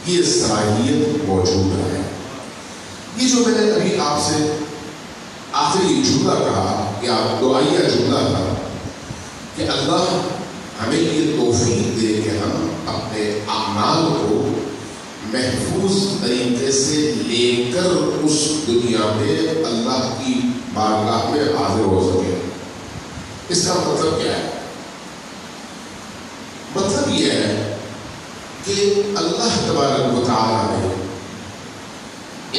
یہ صلاحیت موجود ہے. یہ جو میں نے ابھی آپ سے آخری جملہ کہا یا دعائیہ جملہ تھا کہ اللہ ہمیں یہ توفیق دے کہ ہم اپنے اعمال کو محفوظ طریقے سے لے کر اس دنیا میں اللہ کی بارگاہ میں حاضر ہو سکے. اس کا مطلب کیا ہے؟ مطلب یہ ہے کہ اللہ تبارک و تعالیٰ نے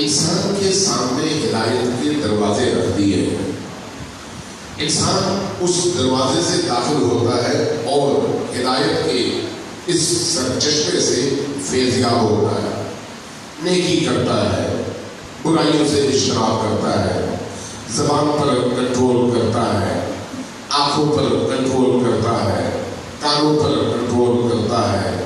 انسان کے سامنے ہدایت کے دروازے رکھ دیے ہیں. انسان اس دروازے سے داخل ہوتا ہے اور ہدایت کے اس سرچشمے سے فیضیاب ہوتا ہے. نیکی کرتا ہے، برائیوں سے اجتناب کرتا ہے، زبان پر کنٹرول کرتا ہے، آنکھوں پر کنٹرول کرتا ہے، کانوں پر کنٹرول کرتا ہے،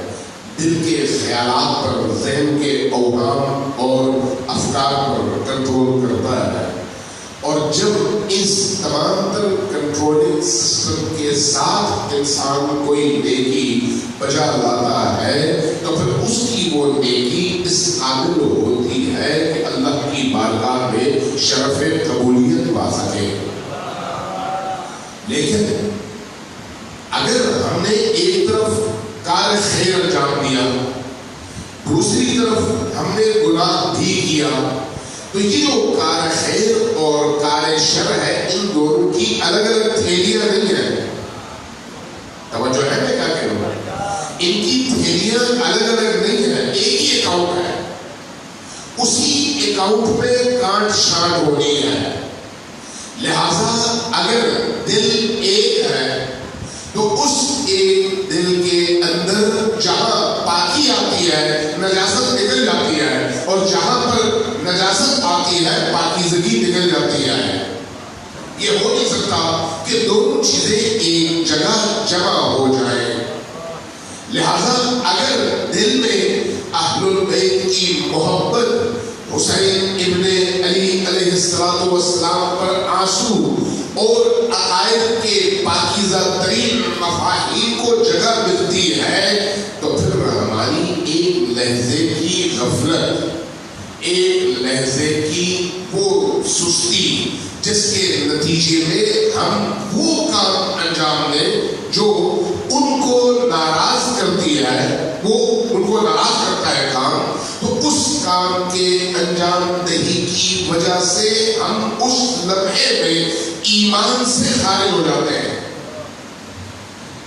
دل کے خیالات پر، ذہن کے اوہام اور افکار پر کنٹرول کرتا ہے. اور جب اس تمام تر کنٹرولنگ سسٹم کے ساتھ انسان کوئی نیکی بجا لاتا ہے تو پھر اس کی وہ نیکی اس قابل ہوتی ہے کہ اللہ کی بارگاہ میں شرف قبولیت پا سکے. لیکن اگر ہم نے ایک طرف کار خیر انجام دیا، دوسری طرف ہم نے گناہ بھی کیا، تو یہ جو کار خیر اور کار شر ہے ان دونوں کی الگ الگ تھیلیاں نہیں ہیں. توجہ ہے میں کیا کہہ رہا ہوں؟ ان کی تھیلیاں الگ الگ نہیں ہیں، ایک ہی اکاؤنٹ ہے. اسی اکاؤنٹ پہ کانٹ شانٹ ہونی ہے. لہذا اگر دل ایک ہے تو اس ایک دل کے اندر جہاں پاکی آتی ہے نجاست نکل جاتی ہے، اور جہاں پر نجاست آتی ہے پاکیزگی نکل جاتی ہے. یہ ہو نہیں سکتا کہ دونوں چیزیں ایک جگہ جمع ہو جائیں. لہذا اگر دل میں اہل البیت کی محبت، حسین ابن علی علیہ السلام پر آنسو اور عقائد کے پاکیزہ ترین مفاہیم کو جگہ ملتی ہے تو پھر ہماری ایک لحظے کی غفلت، ایک لحظے کی وہ سستی جس کے نتیجے میں ہم وہ کام انجام دیں جو ان کو ناراض کرتی ہے، وہ ان کو ناراض کرتا ہے کام، تو اس کام کے انجام دہی کی وجہ سے ہم اس لمحے میں ایمان سے خارج ہو جاتے ہیں.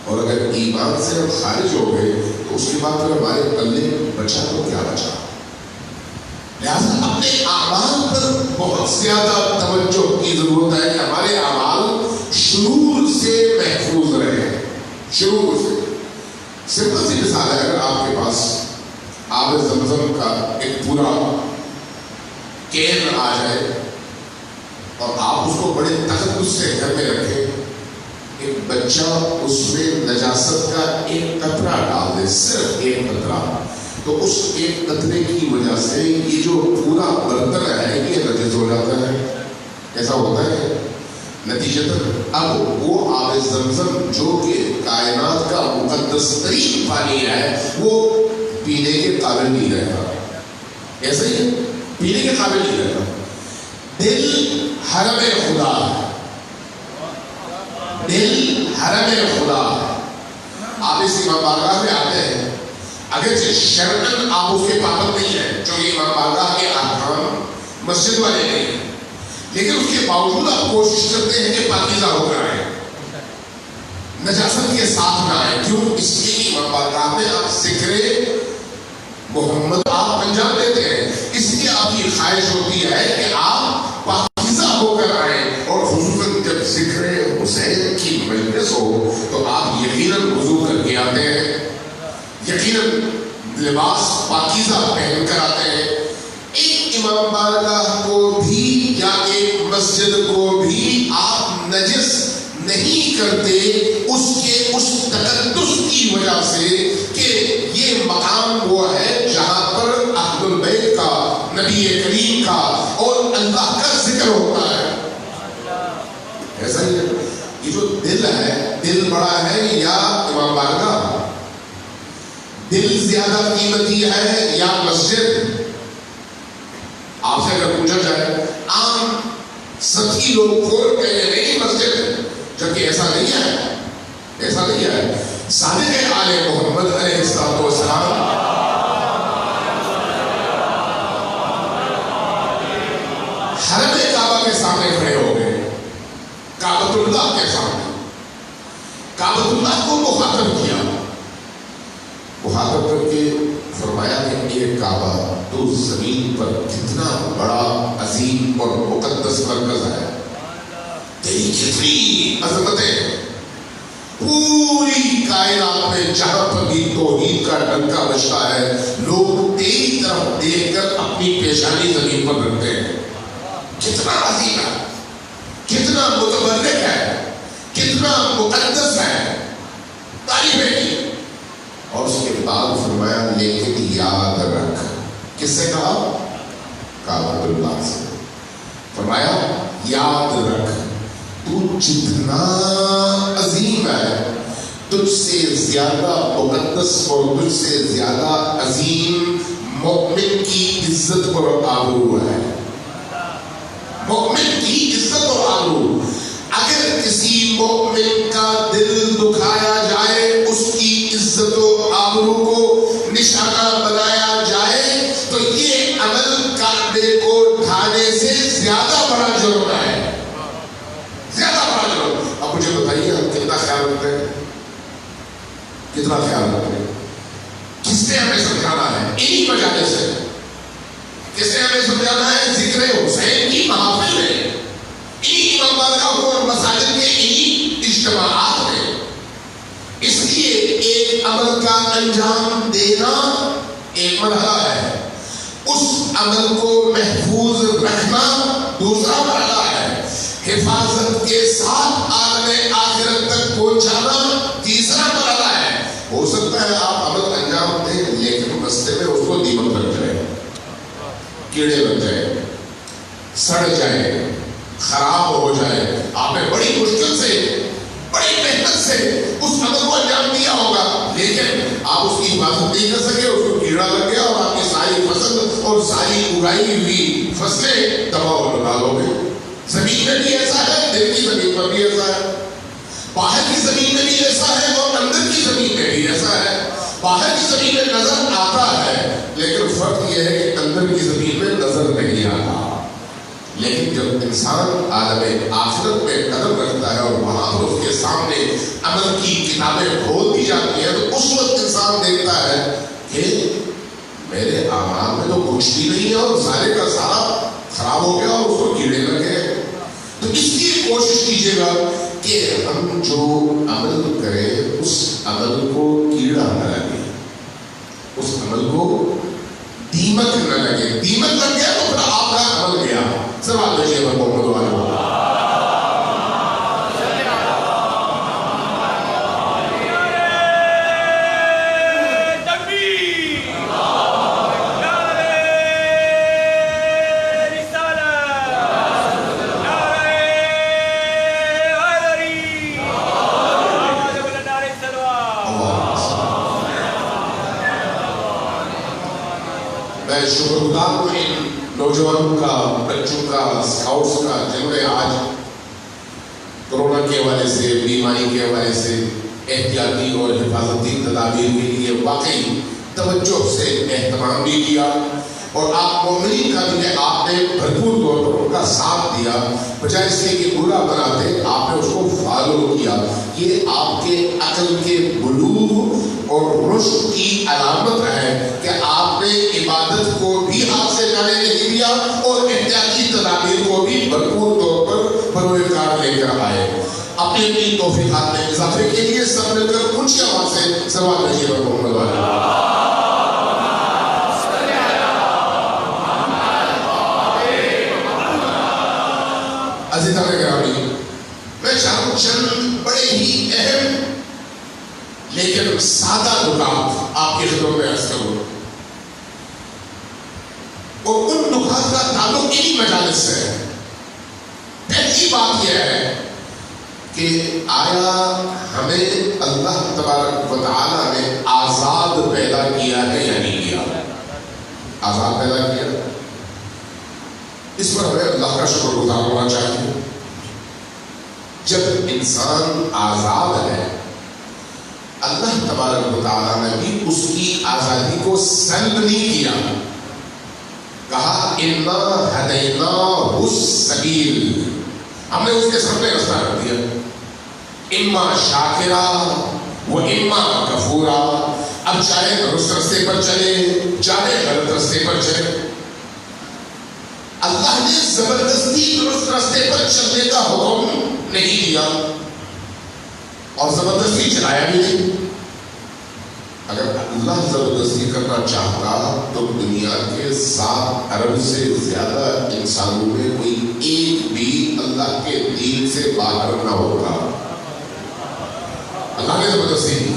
اور اگر ایمان سے ہم خارج ہو گئے تو اس کے بعد پھر ہمارے پلے بچا تو کیا بچا. لہذا اپنے اعمال پر بہت زیادہ توجہ کی ضرورت ہے کہ ہمارے اعمال شرور سے محفوظ رہیں. شرور سے سمپل سی مثال ہے، اگر آپ کے پاس آب زمزم کا ایک پورا کین آ جائے اور آپ اس کو بڑے تقدس سے گھر میں رکھیں، ایک بچہ اس میں نجاست کا ایک قطرہ ڈال دے، صرف ایک قطرہ، تو اس ایک قطرے کی وجہ سے یہ جو پورا برتن ہے یہ نجس ہو جاتا ہے. ایسا ہوتا ہے نتیجتاً اب وہ آب زمزم جو کہ کائنات کا مقدس ترین پانی ہے وہ پینے کے قابل نہیں رہتا. ایسا ہی پینے کے قابل نہیں رہتا. دل حرم خدا ہے، دل حرم خدا ہے. آپ اس امام بارگاہ میں آتے ہیں، اگرچہ شرعاً آپ اس کے پابند نہیں ہیں چونکہ امام بارگاہ کے احکام مسجد والے نہیں ہیں، لیکن اس کے باوجود آپ کوشش کرتے ہیں کہ پاکیزہ ہو کر آئیں، نجاست کے ساتھ نہ آئیں. کیوں؟ اس لیے امام بارگاہ میں آپ ذکر محمد آپ انجام دیتے ہیں، اس لیے آپ کی خواہش ہوتی ہے کہ آپ پاکیزہ ہو کر آئیں. اور خصوصاً جب ذکر حسین کی مجلس ہو تو آپ یقیناً وضو کر کے آتے ہیں، یقیناً لباس پاکیزہ پہن کر آتے ہیں. ایک امام بارگاہ کو بھی یا ایک مسجد کو بھی آپ نجس نہیں کرتے اس کے اس تقدس کی وجہ سے کہ یہ مقام وہ ہے جہاں پر اہل البیت کا، نبی کریم کا اور اللہ کا ذکر ہوتا ہے. ایسا ہی یہ جو دل ہے، دل بڑا ہے یا امام بارگاہ؟ دل زیادہ قیمتی ہے یا مسجد؟ آپ سے اگر پوچھا جائے عام سطحی لوگ کھول کہنے نہیں مسجد، جبکہ ایسا نہیں ہے، ایسا نہیں ہے۔ صادق آل محمد علیہ السلام حرم کعبہ کے سامنے کھڑے ہو گئے، کعبۃ اللہ کے سامنے، کعبۃ اللہ کو مخاطب کیا، مخاطب کر کے فرمایا کہ یہ کعبہ تو زمین پر کتنا بڑا عظیم اور مقدس مرکز ہے، تیری کتنی عظمتیں، پوری کائنات میں جہاں پر بھی توحید کا ڈنکا بجتا ہے لوگ تیری طرف دیکھ کر اپنی پیشانی زمین پر رکھتے ہیں، کتنا عظیم ہے، کتنا متبرک ہے، کتنا مقدس ہے، تعریفیں کی۔ اور اس کے بعد فرمایا لیکن یاد رکھ، کس سے کہا؟ کعبۃ اللہ سے، فرمایا یاد رکھ تو جتنا عظیم ہے تجھ سے زیادہ مقدس اور تجھ سے زیادہ عظیم مومن کی عزت اور آبرو ہے، مومن کی عزت اور آبرو۔ اگر کسی مومن کا دل دکھایا جائے، اس کی عزت و آبرو کو نشانہ بنایا جائے، تو یہ عمل کعبے کو ڈھانے سے زیادہ بڑا جرم ہے، زیادہ بڑا جرم۔ اب مجھے بتائیے ہم کتنا خیال رکھتے ہیں، کتنا خیال رکھتے ہیں؟ کس نے ہمیں سمجھانا ہے؟ انہی مجالس سے کس نے ہمیں سمجھانا ہے؟ ذکر حسین کی محافل میں، انہی امام بارگاہوں اور مساجد کے انہی اجتماعات میں۔ اس لیے ایک عمل کا انجام دینا ایک مرحلہ ہے، اس عمل کو محفوظ رکھنا دوسرا مرحلہ ہے، حفاظت کے ساتھ عالم آخرت تک پہنچانا تیسرا مرحلہ ہے۔ ہو سکتا ہے آپ عمل انجام دیں لیکن رستے میں اس کو دیمک لگ جائے، کیڑے لگ جائے، سڑ جائے، خراب ہو جائے، آپ نے بڑی مشکل سے، بڑی محنت سے اس عمل کو انجام دیا ہوگا لیکن آپ اس کی حفاظت نہیں کر سکے، اس کو کیڑا لگ گیا اور آپ کی ساری فصل اور ساری اگائی ہوئی فصلیں تباہ و برباد ہو گئی۔ زمین میں بھی ایسا ہے، دل کی زمین پر بھی ایسا ہے، باہر کی زمین میں بھی ایسا ہے اور اندر کی زمین میں بھی ایسا ہے۔ باہر کی زمین میں نظر آتا ہے لیکن فرق یہ ہے کہ اندر کی زمین میں نظر نہیں آتا۔ لیکن جب انسان عالم آخرت میں قدم رکھتا ہے اور وہاں پر اس کے سامنے عمل کی کتابیں کھول دی جاتی ہیں تو اس وقت انسان دیکھتا ہے کہ میرے اعمال میں تو کچھ بھی نہیں ہے اور سارے کا سارا خراب ہو گیا اور اس کو کیڑے لگ گئے۔ تو اس لیے کوشش کیجیے گا کہ ہم جو عمل کریں اس عمل کو کیڑا نہ لگے، اس عمل کو دیمک نہ لگے۔ دیمک لگ گیا تو پھر آپ کا عمل گیا۔ سوال بھیجیے محمد والے میں شکر گزار ہوں ان نوجوانوں کا، بچوں کا، اسکاؤٹس کا، جنہوں نے آج کورونا کے حوالے سے، بیماری کے حوالے سے احتیاطی اور حفاظتی تدابیر کے لیے واقعی توجہ سے اہتمام بھی کیا، اور آپ مومنین کا بھی ہے، آپ نے بھرپور طور پر ان کا ساتھ دیا، بجائے اس کے کہ برا بناتے آپ نے اس کو فالو کیا۔ یہ آپ کے عقل کے بلوغ اور رشد کی علامت ہے کہ آپ نے عبادت کو بھی ہاتھ سے جانے نہیں دیا اور احتیاطی تدابیر کو بھی بھرپور طور پر بروئے کار لے کر آئے۔ اپنی اپنی توفیقات میں اضافے کے لیے سب مل کر اونچی آواز سے سوال بھیجیے گا محمد والے۔ عزیزان گرامی، میں چاہوں چند بڑے ہی اہم لیکن سادہ نکات آپ کی خدمت میں عرض کروں، اور ان نکات کا تعلق انہی مجالس سے ہے۔ پہلی بات یہ ہے کہ آیا ہمیں اللہ تبارک و تعالیٰ نے آزاد پیدا کیا ہے یا نہیں کیا؟ آزاد پیدا کیا. اس پر ہمیں اللہ کا شکر گزار ہونا چاہیے. جب انسان آزاد ہے اللہ تبارک و تعالیٰ نے بھی اس کی آزادی کو سلب نہیں کیا. کہا اِنَّا هَدَيْنَاهُ السَّبِيلَ، ہم نے اس کے سامنے راستہ رکھ دیا، اما شاکرا و اما کفورا. اب چاہے درست راستے پر چلے چاہے غلط راستے پر چلے. اللہ نے زبردستی درست راستے پر چلنے کا حکم نہیں دیا اور زبردستی چلایا بھی نہیں. اگر اللہ زبردستی کرنا چاہتا تو دنیا کے 7 ارب سے زیادہ انسانوں میں کوئی ایک بھی اللہ کے دین سے باہر نہ ہوتا. اللہ نے زبردستی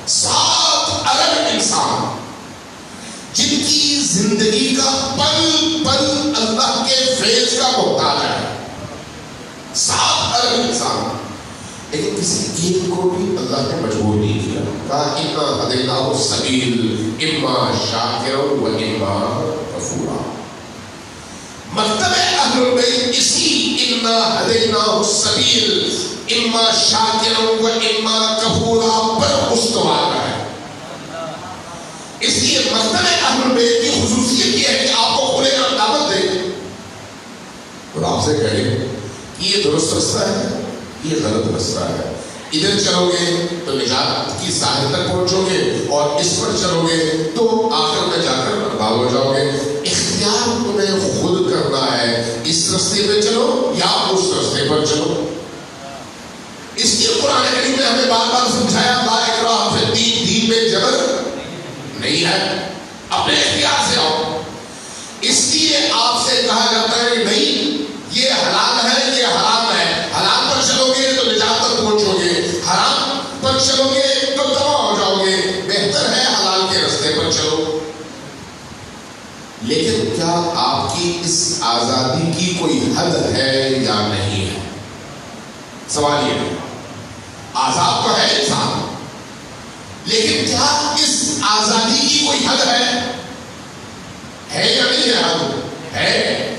7 ارب انسان جن کی زندگی کا پل پل اللہ کے فیض کا محتاج ہے. 7 ارب انسان، لیکن کسی ایک کو بھی اللہ نے مجبور نہیں کیا. کہا اِنَّا هَدَيْنَاهُ السَّبِيلَ اِمَّا شَاكِرًا وَإِمَّا كَفُورًا. مکتب اہل البیت اسی اِنَّا هَدَيْنَاهُ السَّبِيلَ اِمَّا شَاكِرًا وَإِمَّا كَفُورًا پر استوار ہے. اس لیے مکتب اہل البیت کی خصوصیت یہ ہے کہ آپ کو کھلے کر دعوت دے اور آپ سے کہے یہ درست رستہ ہے، یہ غلط رستہ ہے. ادھر چلو گے تو نجات کی ساحل تک پہنچو گے اور اس پر چلو گے تو آخر میں جا کر برباد ہو جاؤ گے. اختیار تمہیں خود کرنا ہے، اس رستے پہ چلو یا اس رستے پر چلو. اس لیے قرآن کریم نے ہمیں بار بار سمجھایا لا اکراہ فی الدین، دین میں جبر نہیں ہے، اپنے اختیار سے آؤ. اس لیے آپ سے کہا جاتا ہے نہیں یہ حلال ہے یہ حرام ہے. حلال پر چلو گے تو نجات تک پہنچو گے، حرام پر چلو گے تو تباہ ہو جاؤ گے. بہتر ہے حلال کے راستے پر چلو. لیکن کیا آپ کی اس آزادی کی کوئی حد ہے یا نہیں ہے؟ سوال یہ ہے. آزاد تو ہے انسان، لیکن کیا اس آزادی کی کوئی حد ہے یا نہیں ہے؟ حد ہے.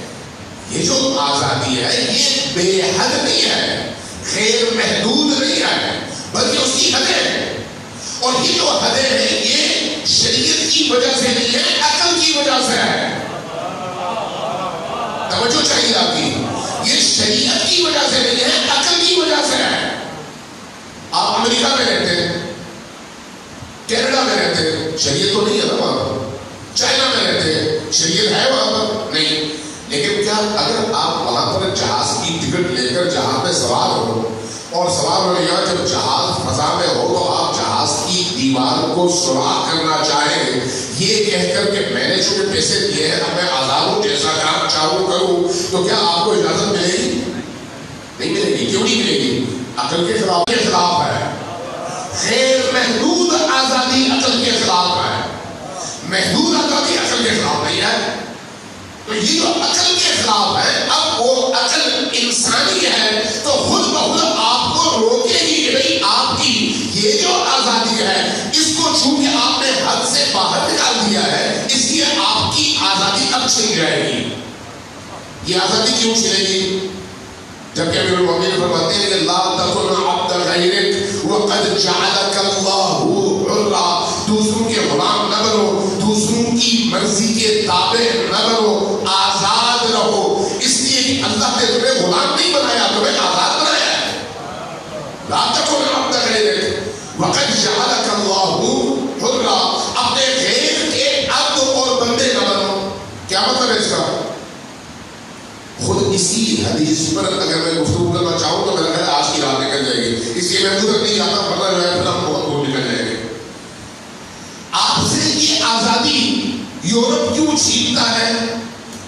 یہ جو آزادی ہے یہ بے حد نہیں ہے، غیر محدود نہیں ہے، بلکہ اس کی حدیں ہیں. اور یہ جو حدیں ہیں یہ شریعت کی وجہ سے نہیں ہے، عقل کی وجہ سے ہے. توجہ چاہیے آپ کی. یہ شریعت کی وجہ سے نہیں ہے، عقل کی وجہ سے ہے. آپ امریکہ میں رہتے ہیں، کینیڈا میں رہتے ہیں، شریعت تو نہیں ہے نا وہاں پر. چائنا میں رہتے ہیں، شریعت ہے وہاں پر نہیں. لیکن کیا اگر آپ وہاں پر جہاز کی ٹکٹ لے کر جہاز میں سوار ہو اور سوار ہو گیا جب جہاز فضا میں ہو تو آپ جہاز کی دیوار کو سوراخ کرنا چاہیں گے یہ کہہ کر کہ میں نے جو پیسے دیے ہیں اب میں آزاد ہوں جیسا کام چاہوں کروں، تو کیا آپ کو اجازت ملے گی؟ نہیں ملے گی. کیوں نہیں ملے گی؟ عقل کے خلاف ہے. غیر محدود آزادی عقل کے خلاف ہے. محدود آزادی عقل کے خلاف نہیں ہے. تو یہ جو عقل کے خلاف ہے، اب وہ عقل انسانی ہے تو خود بخود آپ کو روکے گی کہ بھئی آپ کی یہ جو آزادی ہے اس کو چونکہ آپ نے حد سے باہر نکال دیا ہے اس لیے آپ کی آزادی اب چھن جائے گی. یہ آزادی کیوں چھنے گی؟ جبکہ امیر المومنین فرماتے ہیں کہ لا تکن عبد غیرک وقد جعلک اللہ حرا. دوسروں کے غلام نہ بنو، دوسروں کی مرضی کے تابع نہ بنو، آزاد رہو. اس لیے کہ اللہ نے تمہیں غلام نہیں بنایا، تمہیں آزاد بنایا ہے. لا تکن عبد غیرک وقد جعلک اللہ حرا. اپنے غیر کے عبد اور بندے نہ بنو. کیا مطلب ہے اس کا؟ خود اسی حدیث پر اگر میں گفتگو کرنا چاہوں تو میرا خیال آج کی رات نکل جائے گی. اس لیے میں ادھر نہیں جاتا ورنہ جو ہے پھر ہم بہت دور نکل جائیں گے. آپ سے یہ آزادی یورپ کیوں چھینتا ہے،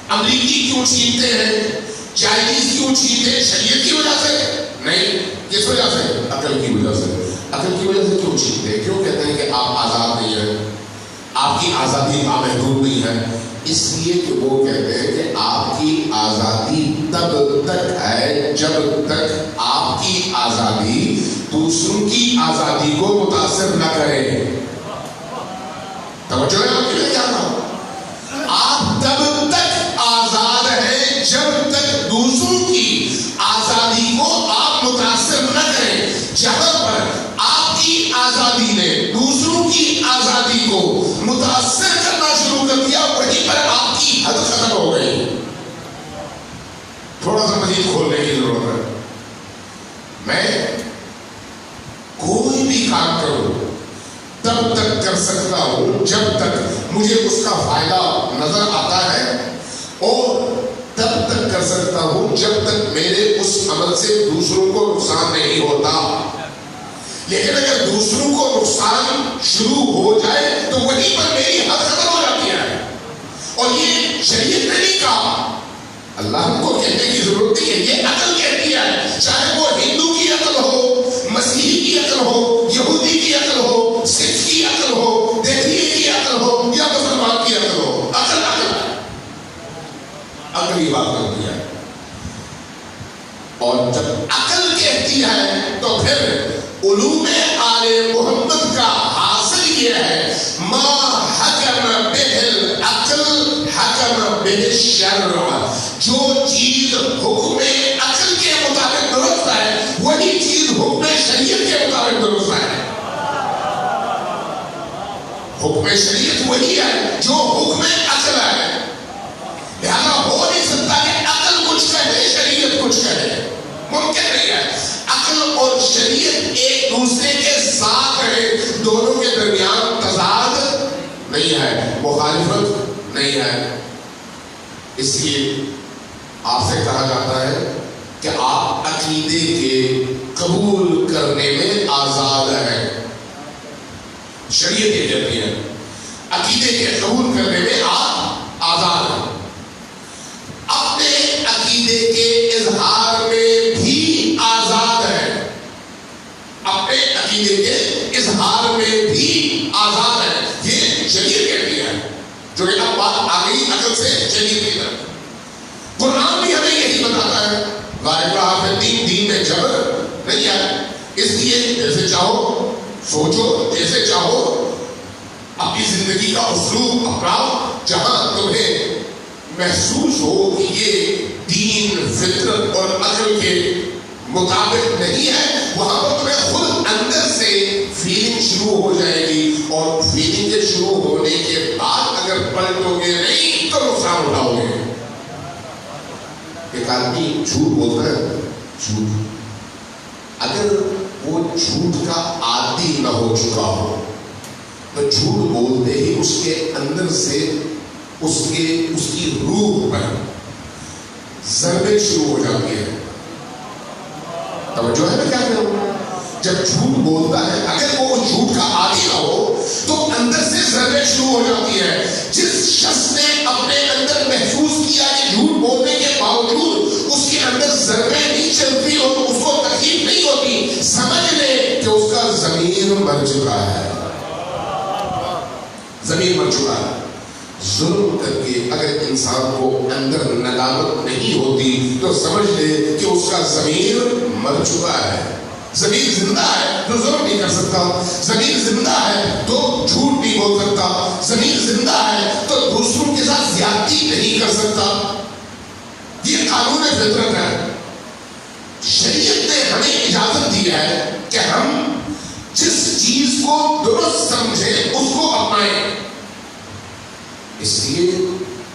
امریکی کیوں چھینتے ہیں، چائنیز کیوں چھینتے ہیں؟ شریعت کی وجہ سے نہیں. کس وجہ سے؟ عقل کی وجہ سے. عقل کی وجہ سے کیوں چھینتے ہیں؟ کیوں کہتے ہیں کہ آپ آزاد نہیں ہیں، آپ کی آزادی لامحدود نہیں ہے؟ اس لیے کہ وہ کہتے ہیں کہ آپ کی آزادی تب تک ہے جب تک آپ کی آزادی کو متاثر نہ کرے. توجہ ہے آپ کے لیے کیا کہا؟ آپ تب تک آزاد ہیں جب تک دوسروں کی آزادی کو آپ متاثر نہ کریں. جہاں پر آپ کی آزادی نے دوسروں کی آزادی کو متاثر کرنا شروع کر دیا وہیں پر آپ کی حد ختم ہو گئی. تھوڑا سا مزید کھولنے کی ضرورت ہے. میں کوئی بھی کام کروں تب تک کر سکتا ہوں جب تک مجھے اس کا فائدہ نظر آتا ہے، اور تب تک کر سکتا ہوں جب تک میرے اس عمل سے دوسروں کو نقصان نہیں ہوتا. لیکن اگر دوسروں کو نقصان شروع ہو جائے تو وہیں پر میری حد ختم ہو جاتی ہے. اور یہ شریعت نے نہیں کہا، اللہ کو کہنے کی ضرورت نہیں ہے، یہ عقل کہتی ہے. چاہے وہ ہندو کی عقل ہو، مسیحی کی عقل ہو، یہودی کی عقل ہو، سکھ کی عقل ہو، دہلی کی عقل ہو یا مسلمان کی عقل ہو، عقل عقل ہی بات کرتی ہے. اور جب عقل کہتی ہے تو پھر علوم آل محمد کا حاصل یہ ہے، ما حکم بہ العقل حکم بہ الشرع. جو چیز حکم عقل کے مطابق درست ہے وہی چیز حکم شریعت کے مطابق درست ہے. حکم شریعت وہی ہے جو حکم عقل ہے. لہذا ہو نہیں سکتا کہ عقل کچھ کہے شریعت کچھ کہے، ممکن نہیں ہے. عقل اور شریعت ایک دوسرے کے ساتھ ہے، دونوں کے درمیان تضاد نہیں ہے، مخالفت نہیں ہے. اس لیے آپ سے کہا جاتا ہے کہ آپ عقیدے کے قبول کرنے میں آزاد ہیں. شریعت یہ کہتی ہے عقیدے کے قبول کرنے میں آپ آزاد ہیں. اپنے عقیدے کے اظہار میں بھی آزاد ہیں. اپنے عقیدے کے اظہار میں بھی آزاد ہیں. یہ شریعت کہتی ہے. جو کہ اب بات آ گئی عقل سے شریعت کی طرف. قرآن بھی ہمیں یہی بتاتا ہے، غالب الدین دین میں جبر نہیں ہے. اس لیے جیسے چاہو سوچو، جیسے چاہو اپنی زندگی کا اسلوب اپناؤ. جہاں تمہیں محسوس ہو کہ یہ دین فطرت اور عقل کے مطابق نہیں ہے، وہاں پر تمہیں خود اندر سے فیلنگ شروع ہو جائے گی. اور فیلنگ کے شروع ہونے کے بعد اگر پلٹو گے نہیں تو نقصان اٹھاؤ گے. ایک آدمی جھوٹ بولتا ہے، جھوٹ اگر وہ جھوٹ کا عادی نہ ہو چکا ہو تو جھوٹ بولتے ہی اس کے اندر سے اس کی روح پر ضربیں شروع ہو جاتی ہے. توجہ ہے میں کیا کہہ رہا ہوں؟ جب جھوٹ بولتا ہے اگر وہ جھوٹ کا عادی نہ ہو تو اندر سے ضربیں شروع ہو جاتی ہے. جس شخص نے اپنے اندر محسوس کیا کہ جھوٹ بولنے کے باوجود اس کے اندر ضربیں نہیں چلتی اور اس کو تکلیف نہیں ہوتی، سمجھ لے کہ اس کا ضمیر مر چکا ہے. ضمیر مر چکا ہے. ظلم کر کے اگر انسان کو اندر ندامت نہیں ہوتی تو سمجھ لے کہ اس کا ضمیر مر چکا ہے. ضمیر زندہ ہے تو ظلم نہیں کر سکتا، ضمیر زندہ ہے تو جھوٹ نہیں بول سکتا، ضمیر زندہ ہے تو دوسروں کے ساتھ زیادتی نہیں کر سکتا. یہ قانون فطرت ہے. شریعت نے ہمیں اجازت دی ہے کہ ہم جس چیز کو درست سمجھیں اس کو اپنائیں. اس لیے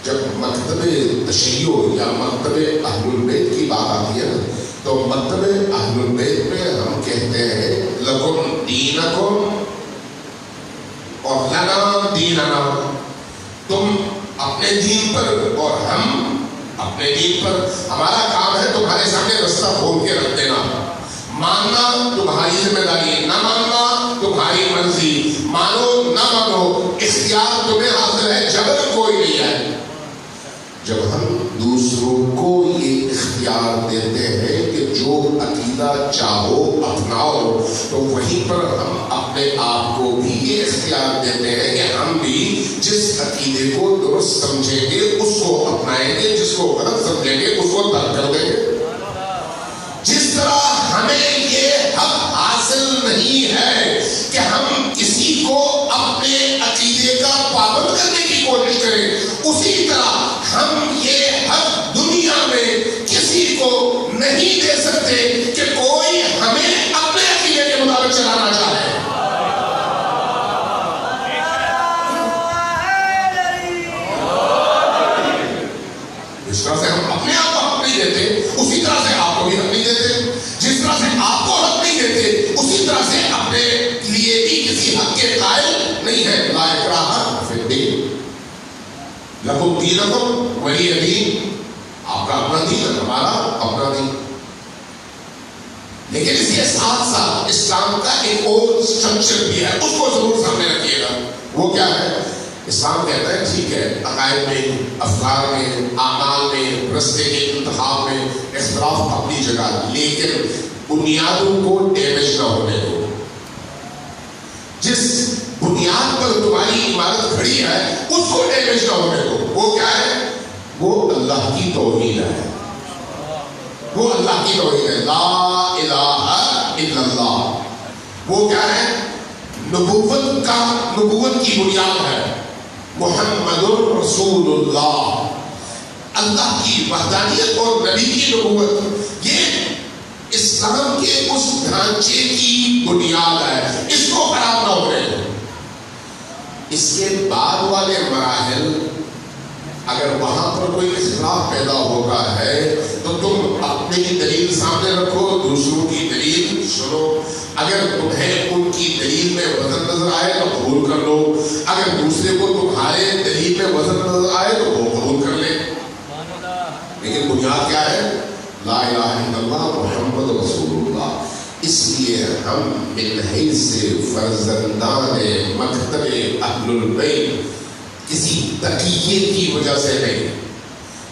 جب مکتب تشیع یا مکتب اہل البیت کی بات آتی ہے تو مکتب اہل البیت میں ہم کہتے ہیں لکم دینکم اور لنا دیننا. تم اپنے دین پر اور ہم اپنے دین پر. ہمارا کام ہے تمہارے سامنے رستہ کھول کے رکھ دینا. ماننا تمہاری ذمہ داری، نہ ماننا تمہاری مرضی. مانو نہ مانو اختیار تمہیں حاصل ہے، جبر کوئی نہیں ہے. جب ہم دوسروں کو یہ اختیار دیتے ہیں کہ جو عقیدہ چاہو اپناؤ تو وہیں پر ہم اپنے آپ کو بھی یہ اختیار دیتے ہیں کہ ہم بھی جس عقیدے کو درست سمجھیں گے اس کو اپنائیں گے، جس کو غلط سمجھیں گے اس کو ترک کر دیں گے. جس طرح ہمیں یہ حق حاصل نہیں نہیں ہے کہ ہم کسی کو اپنے عقیدے کا پابند کرنے کی کوشش کریں، اسی طرح ہم یہ حق دنیا میں کسی کو نہیں دے سکتے کہ کوئی ہمیں اپنے عقیدے کے مطابق چلانا چاہے۔ جس طرح سے ہم اپنے آپ کو حق نہیں دیتے اسی طرح سے آپ کو بھی حق نہیں دیتے، جس طرح سے آپ کو حق نہیں دیتے اسی طرح سے اپنے لیے بھی کسی حق کے قائل نہیں ہے۔ لا اکراہ فی الدین، لکم دینکم ولی دین، آپ کا اپنا دین ہے، ہمارا اپنا دین۔ لیکن اس کے ساتھ ساتھ اسلام کا ایک اور سٹرکچر بھی ہے، اس کو ضرور سامنے رکھیے گا۔ وہ کیا ہے؟ اسلام کہتا ہے ٹھیک ہے عقائد میں، افکار میں، اعمال میں، رستے کے انتخاب میں اختلاف اپنی جگہ، لیکن بنیادوں کو ڈیمیج نہ ہونے دو۔ جس بنیاد پر تمہاری عمارت کھڑی ہے اس کو ڈیمیج نہ ہونے دو۔ وہ کیا ہے؟ وہ اللہ کی توحید ہے، وہ اللہ کی توحید ہے، لا الہ الا اللہ۔ وہ کیا ہے؟ نبوت کی بنیاد ہے محمد الرسول اللہ، اللہ کی وحدانیت اور نبی کی نبوت، یہ اسلام کے اس ڈھانچے کی بنیاد ہے، اس کو خراب نہ ہونے دو۔ اس کے بعد والے مراحل اگر وہاں پر کوئی اختلاف پیدا ہوتا ہے تو تم اپنی دلیل سامنے رکھو، دوسروں کی دلیل سنو، اگر تمہیں ان کی دلیل میں وزن نظر آئے تو قبول کر لو، اگر دوسرے کو تمہارے دلیل میں وزن نظر آئے تو وہ قبول کر لے، لیکن بنیاد کیا ہے؟ لا الہ الا اللہ محمد رسول اللہ۔ اس لیے ہم من حیث فرزندان مکتب اہل البیت کسی تقیے کی وجہ سے نہیں،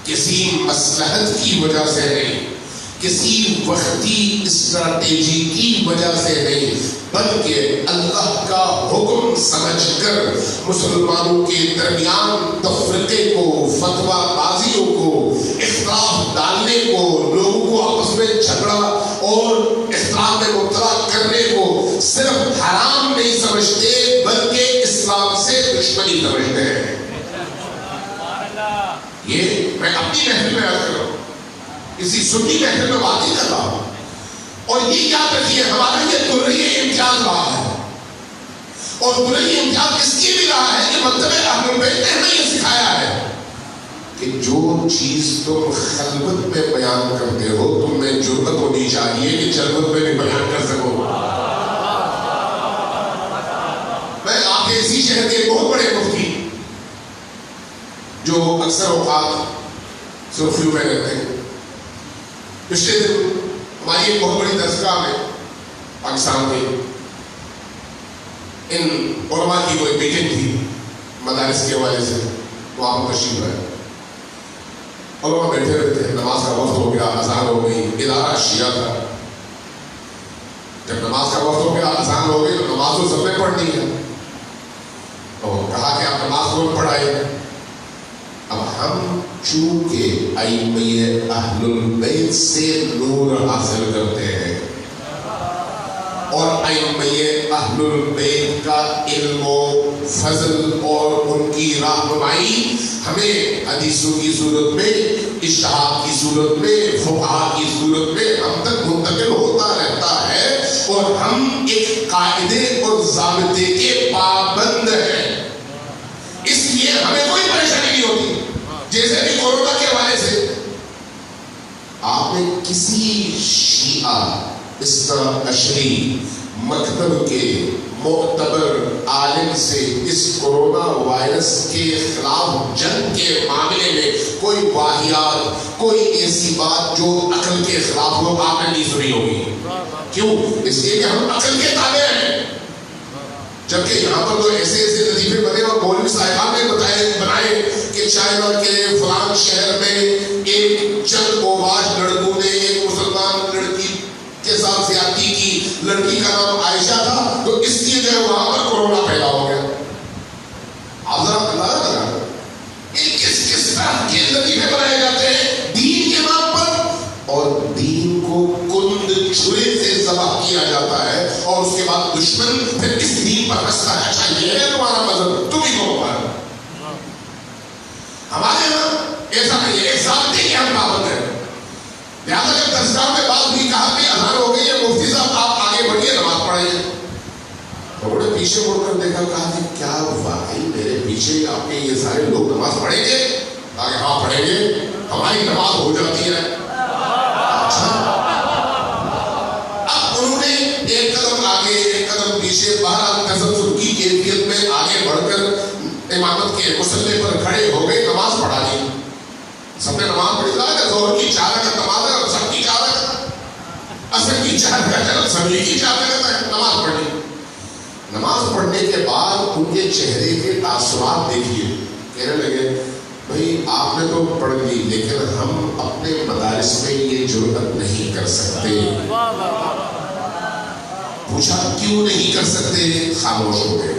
کسی مصلحت کی وجہ سے نہیں، کسی وقتی اسٹریٹجی کی وجہ سے نہیں، بلکہ اللہ کا حکم سمجھ کر مسلمانوں کے درمیان تفرقے کو، فتویٰ بازیوں کو، اختلاف ڈالنے کو، لوگوں کو آپس میں جھگڑا اور اختلاف میں مبتلا کرنے کو صرف حرام نہیں سمجھتے بلکہ اسلام سے دشمنی سمجھتے ہیں۔ یہ میں اپنی محفل میں عرض کر رہا ہوں، کسی سنی محفل میں بات نہیں کر رہا ہوں، اور یہ یاد رکھیے ہمارا یہ درجۂ امتیاز رہا ہے، اور درجۂ امتیاز اس لیے بھی رہا ہے کہ مکتب اہل البیت نے ہمیں یہ سکھایا ہے کہ جو چیز تم خلوت میں بیان کرتے ہو تم میں جرأت ہونی چاہیے کہ جلوت میں بھی بیان کر سکو۔ میں آپ کے اسی شہر کے بہت بڑے مفتی جو اکثر اوقات سرخیوں میں رہتے ہیں، پچھلے دن ہماری ایک بہت بڑی درسگاہ میں پاکستان میں ان علماء کی کوئی میٹنگ تھی مدارس کے حوالے سے، وہاں پر تشریف ہے، علماء بیٹھے رہتے ہیں، نماز کا وقت ہو گیا، اذان ہو گئی، ادارہ شیعہ تھا، جب نماز کا وقت ہو گیا، اذان ہو گئی تو نماز تو سب نے پڑھنی ہے، تو کہا کہ آپ نماز کون پڑھائے؟ اب ہم چونکہ ائمہ اہل البیت سے نور حاصل کرتے ہیں اور ائمہ اہل البیت کا علم و فضل اور ان کی رہنمائی ہمیں حدیثوں کی صورت میں، اجتہاد کی صورت میں، فقہا کی صورت میں ہم تک منتقل ہوتا رہتا ہے، اور ہم ایک قاعدے اور ضابطے کے پابند ہیں، اس لیے ہمیں کوئی پریشانی نہیں ہوتی۔ جیسے بھی کورونا کے حوالے سے آپ نے کسی شیعہ اثنا عشری مکتب کے معتبر عالم سے اس کورونا وائرس کے خلاف جنگ کے معاملے میں کوئی واقعات، کوئی ایسی بات جو عقل کے خلاف ہو آپ نے نہیں سنی ہوگی؟ کیوں؟ اس لیے کہ ہم عقل کے تابع ہیں، جبکہ یہاں پر تو ایسے ایسے لطیفے بنے اور مولوی صاحبان نے بنائے کہ چائنا کے فلان شہر میں ایک چند اوباش لڑکوں نے ایک مسلمان لڑکی کے ساتھ زیادتی کی، لڑکی کا نام عائشہ تھا، تو اس لیے جو ہے وہاں پر کورونا پیدا ہو گیا۔ آپ ذرا اللہ لگا کس طرح کے لطیفے بنائے جاتے ہیں دین کے نام پر، اور دین کو کند چھرے سے ذبح کیا جاتا ہے اور اس کے بعد دشمن پھر اس دین پر ہنستا ہے. اچھا یہ ہے تمہارا مذہب, تم ہی کو مارو. ہمارے یہاں ایسا نہیں ہے, ایک ضابطے کے ہم پابند ہیں. لہٰذا جب درسگاہ میں بات ہوئی, کہا کہ اذان ہو گئی ہے, مفتی صاحب آپ آگے بڑھیے, نماز پڑھائیے. تو نے پیچھے مڑ کر دیکھا, کہا کہ کیا واقعی میرے پیچھے آپ کے یہ سارے لوگ نماز پڑھیں گے؟ کہا کہ ہاں پڑھیں گے, ہماری نماز ہو جاتی ہے. اچھا, اب انہوں نے ایک قدم آگے ایک قدم پیچھے, بہرحال تذبذب کی کیفیت میں آگے بڑھ کر امامت کے مصلی پر کھڑے ہو گئے, نماز پڑھا دی. سب نے نماز پڑھی. کہ ظہر کی 4 رکعت نماز ہے, سب کی 4 رکعت, عصر کی 4 رکعت, سبھی کی 4 رکعت ہے, نماز پڑھنی. نماز پڑھنے کے بعد ان کے چہرے کے تاثرات دیکھیے. کہنے لگے بھائی آپ نے تو پڑھ لی, لیکن ہم اپنے مدارس میں یہ جرأت نہیں کر سکتے. پوچھا کیوں نہیں کر سکتے؟ خاموش ہو گئے.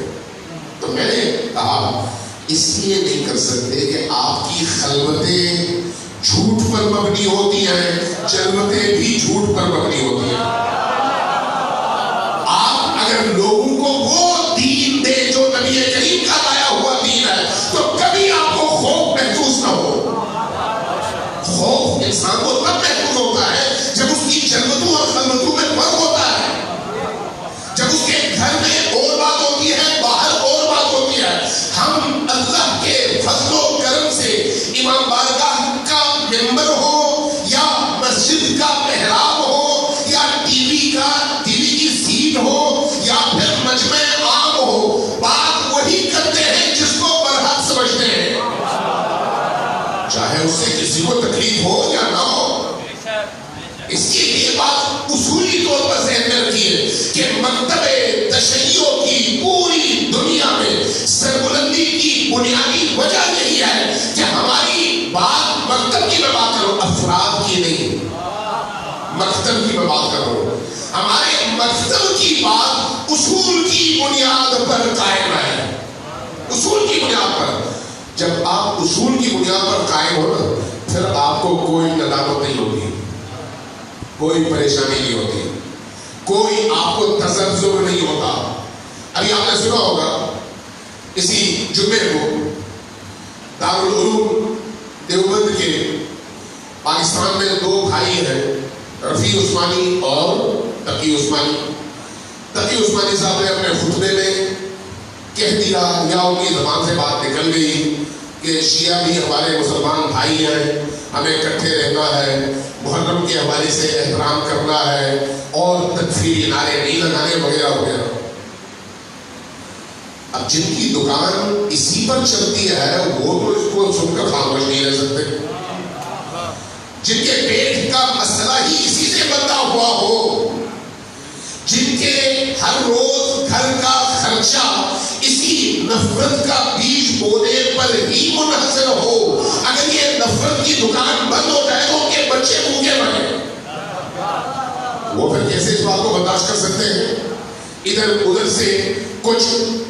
تو میں نے کہا اس لیے نہیں کر سکتے کہ آپ کی خلوتیں جھوٹ پر مبنی ہوتی ہیں, جلوتیں بھی جھوٹ پر مبنی ہوتی ہیں. آپ اگر لوگوں کو وہ دین دے جو نبی کریم کا لایا ہوا دین ہے, تو کبھی آپ کو خوف محسوس نہ ہو. خوف انسان کو تب محسوس ہوتا ہے جب اس کی جلوتوں اور خلوتوں میں فرق ہوتا ہے, جب اس کے گھر میں اور بات ہوتی ہے, باہر اور بات ہوتی ہے. ہم اللہ کے فضل و کرم سے امام بارگاہ کا ممبر ہو یا مسجد کا محراب ہو یا ٹی وی کی سیٹ ہو یا پھر مجمع عام ہو, بات وہی کرتے ہیں جس کو برحق سمجھتے ہیں, چاہے اس سے کسی کو تکلیف ہو یا نہ ہو. اس کی یہ بات اصولی طور پر ذہن میں رکھیے کہ مکتب تشیع کی پوری دنیا میں سربلندی کی بنیادی وجہ یہی ہے کہ ہماری بات مکتب کی میں بات کروں, افراد کی نہیں, مکتب کی میں بات کروں. ہمارے مکتب کی بات اصول کی بنیاد پر قائم ہے, اصول کی بنیاد پر. جب آپ اصول کی بنیاد پر قائم ہو نا, پھر آپ کو کوئی ندامت نہیں ہوتی, کوئی پریشانی نہیں ہوتی, کوئی آپ کو تذبذب نہیں ہوتا. ابھی آپ نے سنا ہوگا اسی جمعے کو دارالعلوم دیوبند کے پاکستان میں 2 بھائی ہیں, رفیع عثمانی اور تقی عثمانی. تقی عثمانی صاحب نے اپنے خطبے میں کہہ دیا یا ان کی زبان سے بات نکل گئی کہ شیعہ بھی ہمارے مسلمان بھائی ہیں, ہمیں اکٹھے رہنا ہے, محرم کے حوالے سے احترام کرنا ہے, اور تکفیری نعرے نہیں لگانے وغیرہ وغیرہ. اب جن کی دکان اسی پر چلتی ہے وہ تو اس کو سن کر خاموش نہیں رہ سکتے. جن کے پیٹ کا مسئلہ ہی اسی سے بندہ ہوا ہو, جن کے ہر روز گھر کا خرچہ اسی نفرت کا بیج بونے پر ہی منحصر ہو, اگر یہ نفرت کی دکان بند ہو جائے تو ان کے بچے بھوکے مریں, وہ پھر کیسے اس بات کو برداشت کر سکتے ہیں؟ ادھر ادھر سے کچھ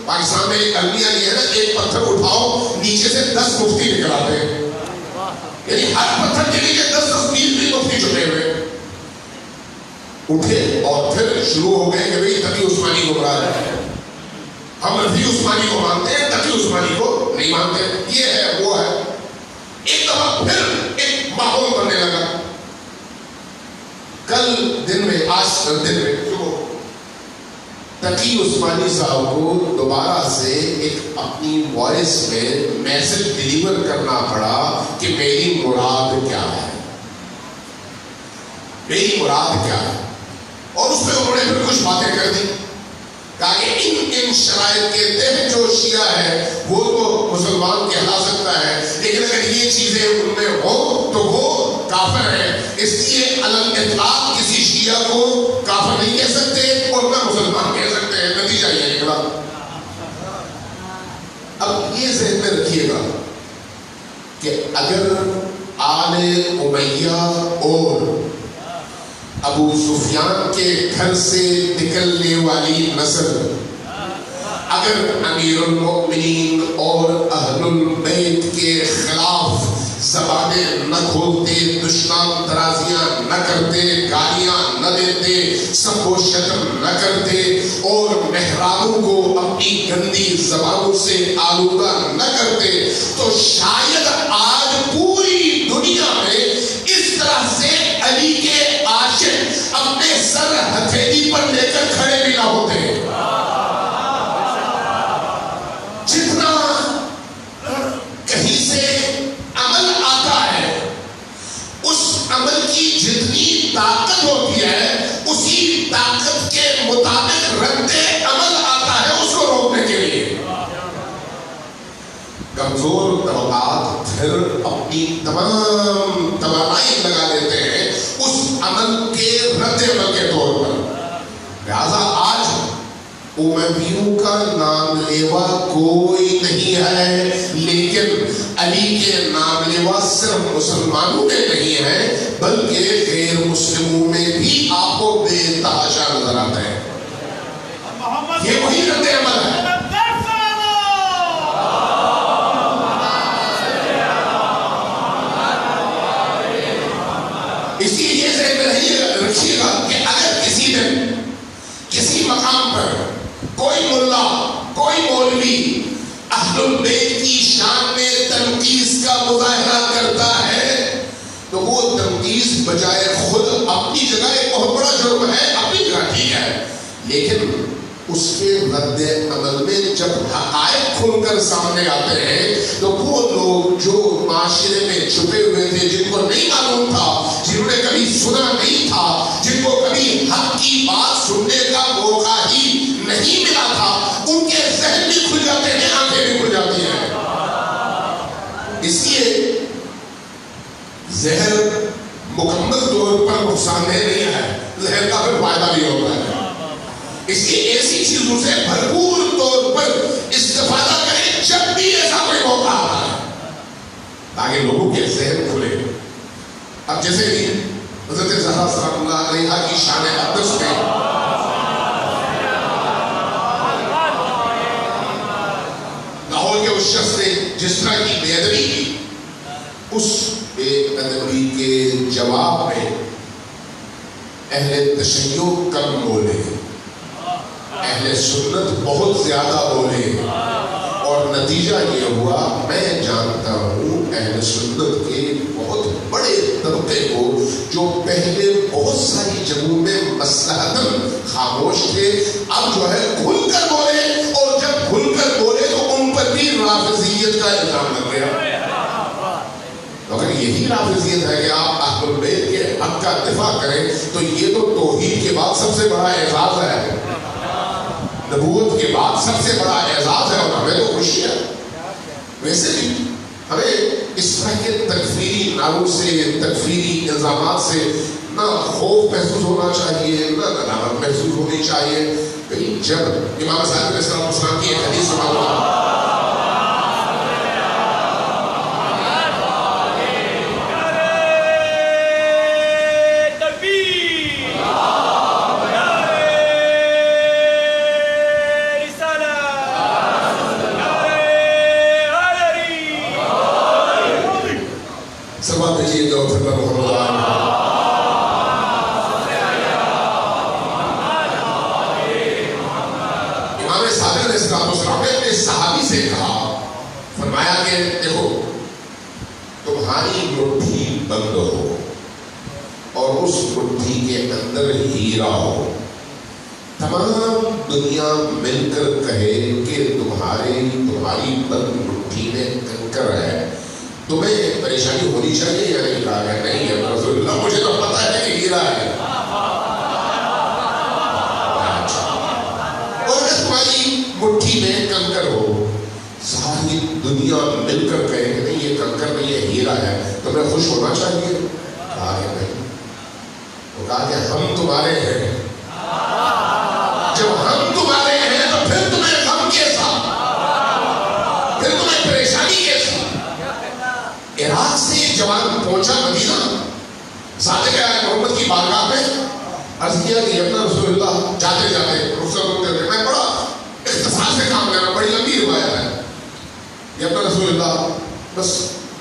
پاکستان میں ایک المیہ یہ ہے نا, ایک پتھر اٹھاؤ نیچے سے 10 مفتی نکل آتے ہیں, یعنی ہر پتھر کے نیچے 10-20 مفتی چھپے ہوئے. اٹھے اور پھر شروع ہو گئے کہ بھئی تقی عثمانی گمراہ ہے, ہم رفیع عثمانی کو مانتے ہیں, تقی عثمانی کو نہیں مانتے, یہ ہے وہ ہے. ایک دفعہ پھر ایک ماحول بننے لگا. کل دن میں, آج دن میں تقی عثمانی صاحب کو دوبارہ سے ایک اپنی وائس میں میسج ڈیلیور کرنا پڑا کہ میری مراد کیا ہے, میری مراد کیا ہے. اور اس میں انہوں نے پھر کچھ باتیں کر دی, کہا کہ ان شرائط کے تحت جو شیعہ ہے وہ تو مسلمان کہلا سکتا ہے, لیکن اگر یہ چیزیں ان میں ہوں تو وہ کافر ہے, اس لیے علی الاطلاق کسی شیعہ کو کافر نہیں کہہ سکتے اور نہ مسلمان کہہ سکتے ہیں. نتیجہ یہ نکلا. اب یہ ذہن میں رکھیے گا کہ اگر آل امیہ اور ابو سفیان کے گھر سے نکلنے والی نسل اگر امیر المؤمنین اور اہل البیت کے خلاف زبانیں نہ کھولتے, دشنام درازیاں نہ کرتے, گالیاں نہ دیتے, سب و اپنی گندی زبانوں سے آلودہ نہ کرتے تو شاید آج پوری دنیا میں اس طرح سے علی کے عاشق اپنے سر ہتھیلی پر لے کر کھڑے بھی نہ ہوتے. جتنا کہیں سے عمل آتا ہے اس عمل کی جتنی طاقت ہوتی ہے اسی طاقت کے مطابق رد عمل آتا ہے اس کو روکنے کے لیے. کمزور طبقات پھر اپنی تمام توانائی لگا دیتے ہیں اس عمل کے رد عمل کے طور پر. لہذا آج امویوں کا نام لیوا کوئی نہیں ہے، لیکن علی کے نام لیوا صرف مسلمانوں میں نہیں ہے بلکہ غیر مسلموں میں بھی آپ کو بے تحاشا نظر آتا ہے. یہ وہی رد عمل ہے. اسی لیے ذہن میں رکھیے گا کہ اگر کسی دن کسی مقام پر کوئی ملا کوئی مولوی اہل البیت کی شان میں تنقیص کا مظاہرہ کرتا ہے تو وہ تنقیص بجائے خود اپنی جگہ ایک بہت بڑا جرم ہے، اپنی جگہ ٹھیک ہے، لیکن اس کے رد عمل میں جب حقائق کھل کر سامنے آتے ہیں تو وہ لوگ جو معاشرے میں چھپے ہوئے تھے، جن کو نہیں معلوم تھا، جنہوں نے کبھی سنا نہیں تھا، جن کو کبھی حق کی بات سننے کا موقع ہی نہیں ملا تھا، ان کے ذہن بھی کھل جاتے ہیں، آنکھیں بھی کھل جاتی ہیں. اس لیے زہر مکمل طور پر نقصان دہ نہیں ہے، زہر کا پھر فائدہ بھی ہوتا ہے. اس لیے ایسی چیزوں سے بھرپور طور پر استفادہ کریں جب بھی ایسا کوئی موقع آتا ہے تاکہ لوگوں کے ذہن کھلے. اب جیسے کہ حضرت زہرا صلی اللہ علیہ کی شان اقدس میں لاہور کے اس شخص نے جس طرح کی بے ادبی کی، اس بے ادبی کے جواب میں اہل تشیع کم بولے، اہل سنت بہت زیادہ بولے، اور نتیجہ یہ ہوا میں جانتا ہوں اہل سنت کے بہت بڑے طبقے کو جو پہلے بہت ساری جگہوں میں مصلحتاً خاموش تھے، اب جو ہے کھل کر بولے، اور جب کھل کر بولے تو ان پر بھی رافضیت کا الزام لگ گیا. اگر یہی رافضیت ہے کہ آپ اہل البیت کے حق کا دفاع کریں تو یہ تو توحید کے بعد سب سے بڑا اعزاز ہے، نبوت کے بعد سب سے بڑا اعزاز ہے، اور ہمیں تو خوشی ہے. ویسے بھی ہمیں اس طرح کے تکفیری نعروں سے، تکفیری الزامات سے نہ خوف محسوس ہونا چاہیے، نہ ندامت محسوس ہونی چاہیے. کہیں جب امام صاحب علیہ السلام کی ایک حدیث سنا ہوا، صحابی سے کہا، فرمایا کہ دیکھو تمہاری مٹھی بند ہو اور اس مٹھی کے اندر ہیرا ہو، تمام دنیا مل کر کہے کہ تمہاری بند مٹھی میں کنکر ہے، تمہیں پریشانی ہونی چاہیے یا نہیں؟ کہا کہ نہیں ہے رسول اللہ، مجھے تو پتہ ہے کہ ہیرا ہے. اور اگر تمہاری مٹھی میں کنکر ہو، ساری دنیا مل کر کہے کہ نہیں یہ کنکر نہیں یہ ہیرا ہے، تمہیں خوش ہونا چاہیے؟ کہا کہ نہیں. وہ کہا کہ ہم تمہارے ہیں، جب ہم تمہارے ہیں تو پھر تمہیں غم کیسا، پھر تمہیں پریشانی کیسا. عراق سے ایک جوان پہنچا مدینہ، صادق محمد کی بارگاہ میں عرض کیا کہ اپنا رسول اللہ جاتے جاتے رخصت ہوتے ہوتے، میں بڑا اختصار سے کام لینا، بڑی لمبی روایت ہے، یہ اپنا رسول اللہ بس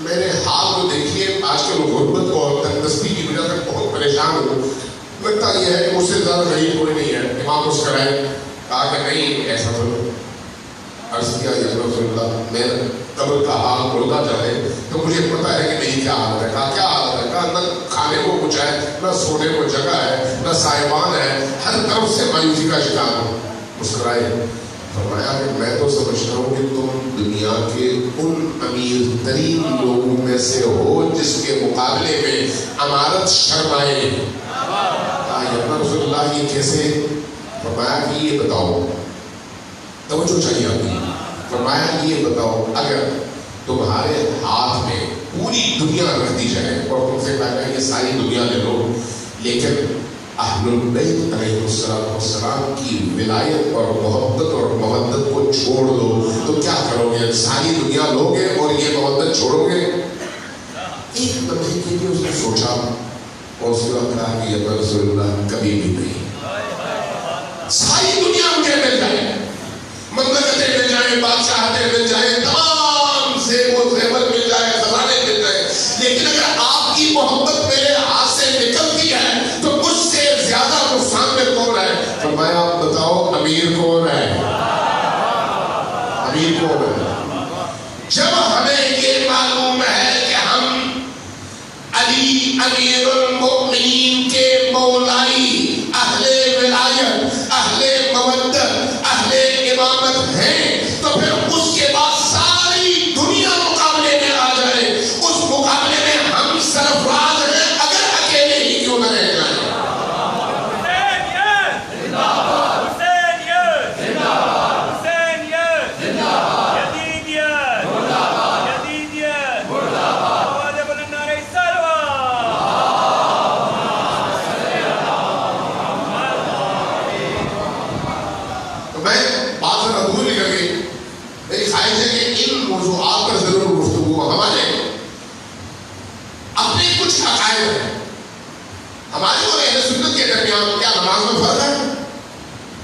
میرے حال کو دیکھیے، آج کل غربت اور تندرستی کی وجہ سے بہت پریشان ہوں، لگتا یہ ہے کہ مجھ سے زیادہ غریب کوئی نہیں ہے، امام مسکرائے. کہا کہ نہیں ایسا تو عرض کیا یا رسول اللہ میں قبر کا حال بولنا چاہے تو مجھے پتا ہے کہ میری کیا حالت ہے. کہا کیا حالت ہے؟ کہا نہ کھانے کو کچھ ہے، نہ سونے کو جگہ ہے، نہ سائبان ہے، ہر طرف سے مایوسی کا شکار ہوں. مسکرائے. فرمایا کہ میں تو سمجھتا ہوں کہ تم دنیا کے ان امیر ترین لوگوں میں سے ہو جس کے مقابلے میں عمارت شرمائے. کہا یا رسول اللہ یہ کیسے؟ فرمایا کہ یہ بتاؤ، توجہ چاہیے آپ کی. فرمایا یہ بتاؤ اگر تمہارے ہاتھ میں پوری دنیا رکھ دی جائے اور تم سے کہا یہ ساری دنیا لے لو، لیکن اہل البیت علیہ السلام کی ولایت اور محبت اور مودت کو چھوڑ دو تو کیا کرو گے؟ ساری دنیا لو گے اور یہ مودت چھوڑو گے؟ ایک لمحے کے لیے اس نے سوچا اور اس کے بعد کہا کہ یا رسول اللہ کبھی بھی نہیں. ساری دنیا مجھے مل جائے، مملکتیں مل جائیں، بادشاہتیں مل جائیں، تمام زیب و زیور مل جائے، خزانے مل جائے، لیکن اگر آپ کی محبت میرے ہاتھ سے نکلتی ہے تو مجھ سے زیادہ نقصان میں کون ہے؟ فرمایا آپ بتاؤ امیر کون ہے؟ امیر کون ہے؟ جب ہمیں یہ معلوم ہے کہ ہم علی امیر المؤمنین کے مولائی، اہل ولایت، اہل مودت، اہل امامت ہیں، تو پھر اس کے بعد ساری دنیا مقابلے میں آ جائے، اس مقابلے میں ہم سرفراز ہیں اگر اکیلے ہی کیوں نہ رہ جائیں. ہمارے اور اہل سنت کے درمیان کیا نماز میں فرق ہے؟